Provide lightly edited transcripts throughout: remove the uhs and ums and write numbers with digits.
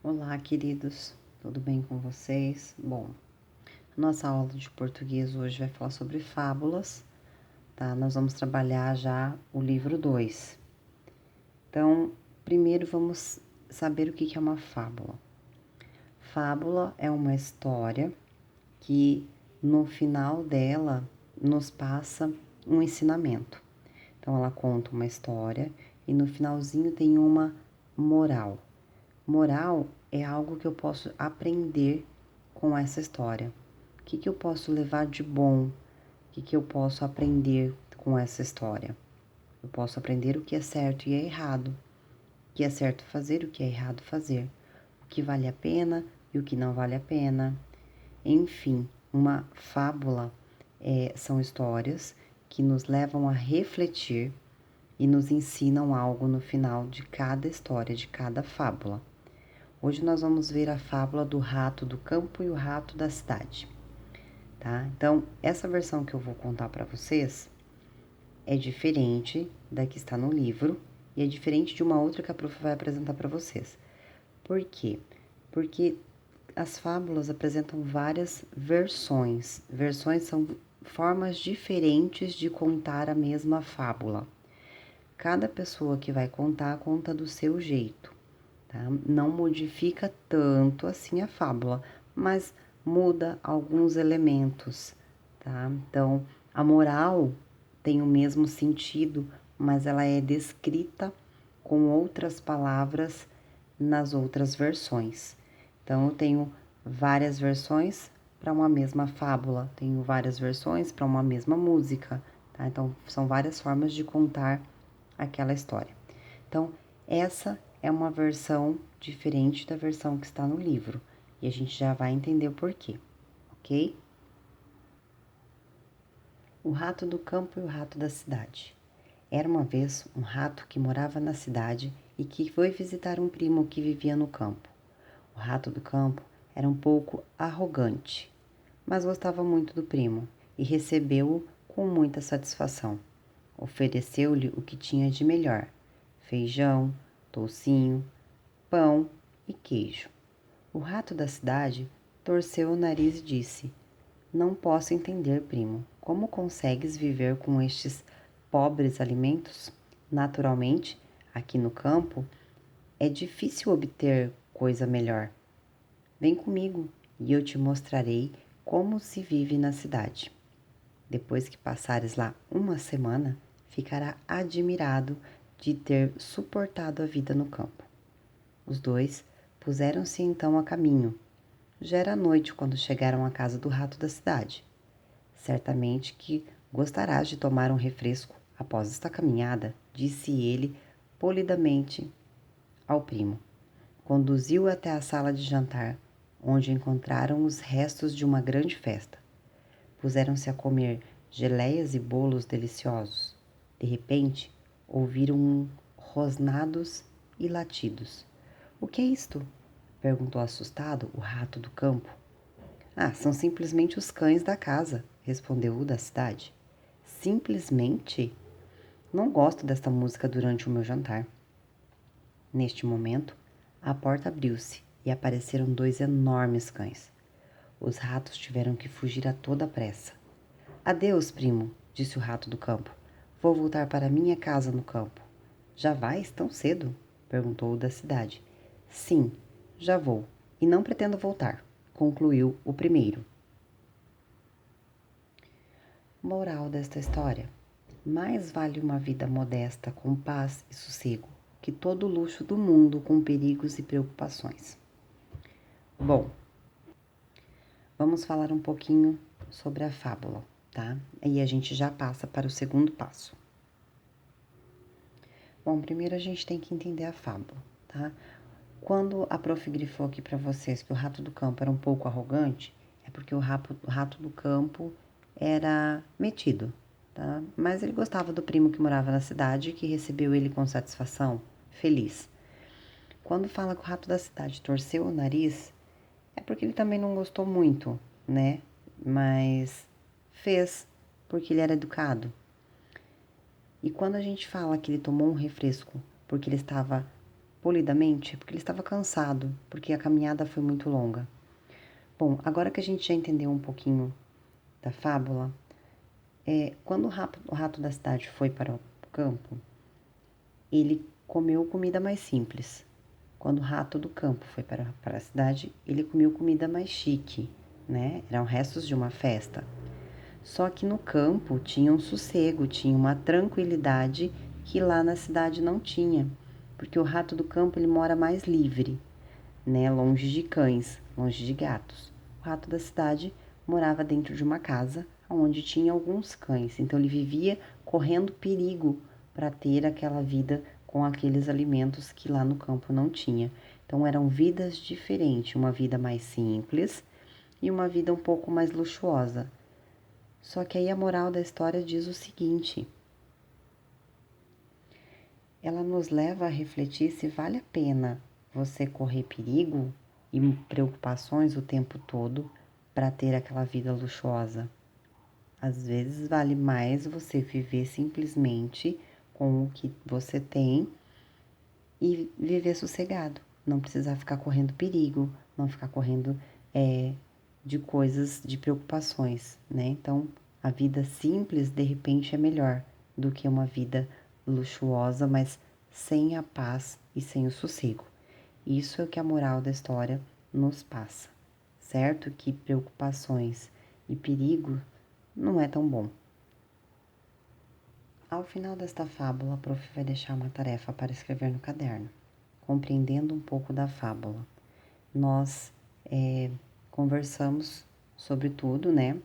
Olá, queridos, tudo bem com vocês? Bom, nossa aula de português hoje vai falar sobre fábulas, tá? Nós vamos trabalhar já o livro 2. Então, primeiro vamos saber o que é uma fábula. Fábula é uma história que no final dela nos passa um ensinamento. Então, ela conta uma história e no finalzinho tem uma moral. Moral é algo que eu posso aprender com essa história. O que eu posso levar de bom? O que eu posso aprender com essa história? Eu posso aprender o que é certo e é errado. O que é certo fazer e o que é errado fazer. O que vale a pena e o que não vale a pena. Enfim, uma fábula são histórias que nos levam a refletir e nos ensinam algo no final de cada história, de cada fábula. Hoje nós vamos ver a fábula do rato do campo e o rato da cidade, tá? Então, essa versão que eu vou contar para vocês é diferente da que está no livro e é diferente de uma outra que a prof vai apresentar para vocês. Por quê? Porque as fábulas apresentam várias versões. Versões são formas diferentes de contar a mesma fábula. Cada pessoa que vai contar, conta do seu jeito. Tá? Não modifica tanto assim a fábula, mas muda alguns elementos, tá? Então, a moral tem o mesmo sentido, mas ela é descrita com outras palavras nas outras versões. Então, eu tenho várias versões para uma mesma fábula, tenho várias versões para uma mesma música, tá? Então, são várias formas de contar aquela história. Então, essa é uma versão diferente da versão que está no livro, e a gente já vai entender o porquê, ok? O rato do campo e o rato da cidade. Era uma vez um rato que morava na cidade e que foi visitar um primo que vivia no campo. O rato do campo era um pouco arrogante, mas gostava muito do primo e recebeu-o com muita satisfação. Ofereceu-lhe o que tinha de melhor: feijão, toucinho, pão e queijo. O rato da cidade torceu o nariz e disse: Não posso entender, primo, como consegues viver com estes pobres alimentos? Naturalmente, aqui no campo é difícil obter coisa melhor. Vem comigo e eu te mostrarei como se vive na cidade. Depois que passares lá uma semana, ficará admirado de ter suportado a vida no campo. Os dois puseram-se então a caminho. Já era noite quando chegaram à casa do rato da cidade. Certamente que gostarás de tomar um refresco após esta caminhada, disse ele polidamente ao primo. Conduziu-o até a sala de jantar, onde encontraram os restos de uma grande festa. Puseram-se a comer geleias e bolos deliciosos. De repente, ouviram rosnados e latidos. O que é isto? Perguntou assustado o rato do campo. Ah, são simplesmente os cães da casa, respondeu o da cidade. Simplesmente? Não gosto desta música durante o meu jantar. Neste momento, a porta abriu-se e apareceram dois enormes cães. Os ratos tiveram que fugir a toda pressa. Adeus, primo, disse o rato do campo. Vou voltar para minha casa no campo. Já vais tão cedo? Perguntou o da cidade. Sim, já vou, e não pretendo voltar, concluiu o primeiro. Moral desta história: mais vale uma vida modesta com paz e sossego que todo o luxo do mundo com perigos e preocupações. Bom, vamos falar um pouquinho sobre a fábula, tá? Aí a gente já passa para o segundo passo. Bom, primeiro a gente tem que entender a fábula, tá? Quando a prof grifou aqui para vocês que o rato do campo era um pouco arrogante, é porque o rato do campo era metido, tá? Mas ele gostava do primo que morava na cidade e que recebeu ele com satisfação, feliz. Quando fala que o rato da cidade torceu o nariz, é porque ele também não gostou muito, né? Mas fez porque ele era educado. E quando a gente fala que ele tomou um refresco porque ele estava polidamente porque ele estava cansado, porque a caminhada foi muito longa. Bom, agora que a gente já entendeu um pouquinho da fábula, quando o rato da cidade foi para o campo, ele comeu comida mais simples. Quando o rato do campo foi para a cidade, ele comeu comida mais chique, né? Eram restos de uma festa. Só que no campo tinha um sossego, tinha uma tranquilidade que lá na cidade não tinha, porque o rato do campo ele mora mais livre, né? Longe de cães, longe de gatos. O rato da cidade morava dentro de uma casa onde tinha alguns cães, então ele vivia correndo perigo para ter aquela vida com aqueles alimentos que lá no campo não tinha. Então eram vidas diferentes, uma vida mais simples e uma vida um pouco mais luxuosa. Só que aí a moral da história diz o seguinte: ela nos leva a refletir se vale a pena você correr perigo e preocupações o tempo todo para ter aquela vida luxuosa. Às vezes vale mais você viver simplesmente com o que você tem e viver sossegado. Não precisar ficar correndo perigo, não ficar correndo de coisas, de preocupações, né? Então, a vida simples, de repente, é melhor do que uma vida luxuosa, mas sem a paz e sem o sossego. Isso é o que a moral da história nos passa, certo? Que preocupações e perigo não é tão bom. Ao final desta fábula, a prof vai deixar uma tarefa para escrever no caderno, compreendendo um pouco da fábula. Nós conversamos sobre tudo, né?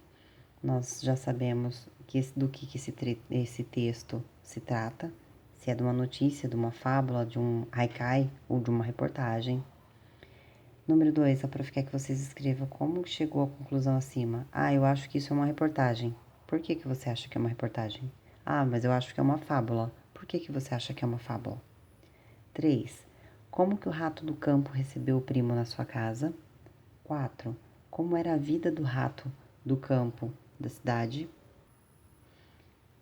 Nós já sabemos do que esse texto se trata, se é de uma notícia, de uma fábula, de um haikai ou de uma reportagem. Número 2, a prof quer que vocês escrevam como chegou à conclusão acima. Ah, eu acho que isso é uma reportagem. Por que você acha que é uma reportagem? Ah, mas eu acho que é uma fábula. Por que você acha que é uma fábula? 3. Como que o rato do campo recebeu o primo na sua casa? 4. Como era a vida do rato do campo da cidade?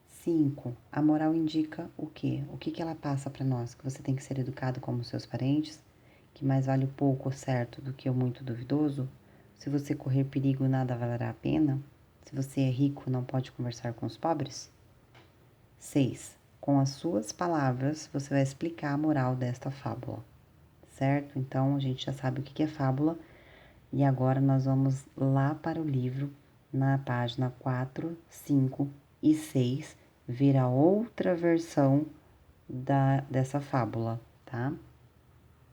5. A moral indica o quê? O que ela passa para nós? Que você tem que ser educado como seus parentes? Que mais vale o pouco certo do que o muito duvidoso? Se você correr perigo, nada valerá a pena? Se você é rico, não pode conversar com os pobres? 6. Com as suas palavras, você vai explicar a moral desta fábula, certo? Então, a gente já sabe o que é fábula. E agora nós vamos lá para o livro, na página 4, 5 e 6, ver a outra versão dessa fábula, tá?